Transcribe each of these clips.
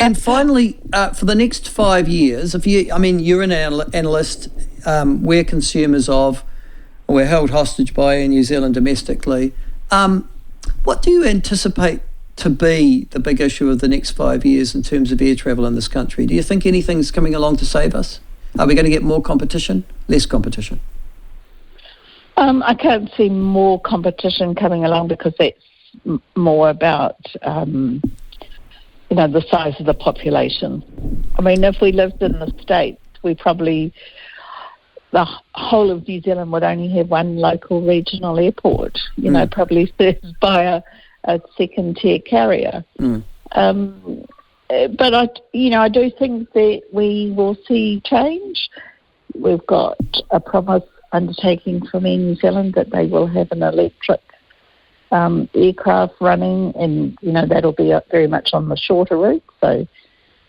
And finally, for the next 5 years, you're an analyst, we're consumers of, or we're held hostage by in New Zealand domestically. What do you anticipate to be the big issue of the next 5 years in terms of air travel in this country? Do you think anything's coming along to save us? Are we going to get more competition, less competition? I can't see more competition coming along because that's more about, the size of the population. I mean, if we lived in the States, the whole of New Zealand would only have one local regional airport, probably served by a second-tier carrier. But I do think that we will see change. We've got a promise undertaking from Air New Zealand that they will have an electric aircraft running, and that'll be very much on the shorter route. So,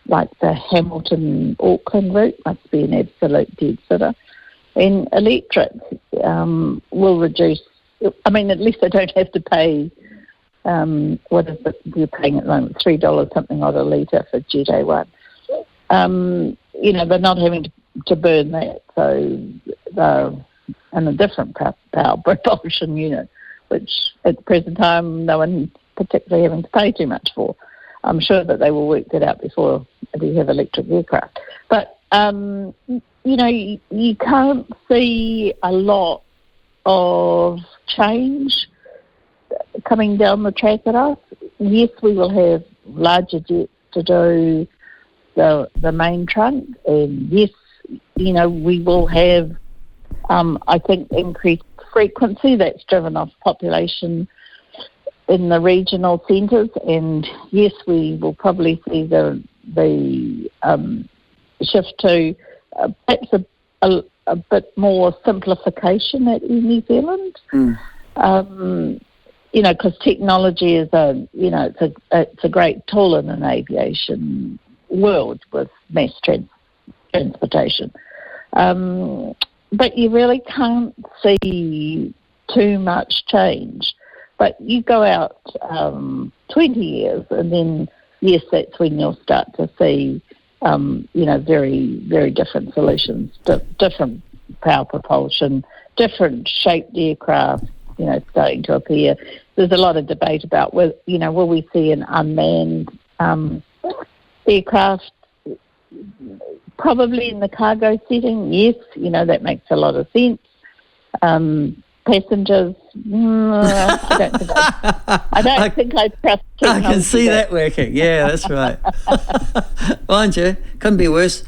like the Hamilton-Auckland route must be an absolute dead sitter. And electric will reduce. I mean, at least they don't have to pay. What is it? You're paying at the moment $3 something odd a litre for Jet A1. They're not having to burn that, so they're in a different power propulsion unit, which at the present time no one particularly having to pay too much for. I'm sure that they will work that out before we have electric aircraft. But you can't see a lot of change coming down the track at us. Yes, we will have larger jets to do the main trunk, and yes, we will have, I think, increased frequency that's driven off population in the regional centres, and yes, we will probably see the shift to perhaps a bit more simplification at New Zealand. Because technology is it's a great tool in an aviation world with mass transportation. But you really can't see too much change. But you go out 20 years, and then, yes, that's when you'll start to see, very, very different solutions, different power propulsion, different shaped aircraft, starting to appear. There's a lot of debate about, will we see an unmanned aircraft? Probably in the cargo setting, yes, that makes a lot of sense. Passengers, I don't think I trust technology. I can see that working. Yeah, that's right. Mind you, couldn't be worse.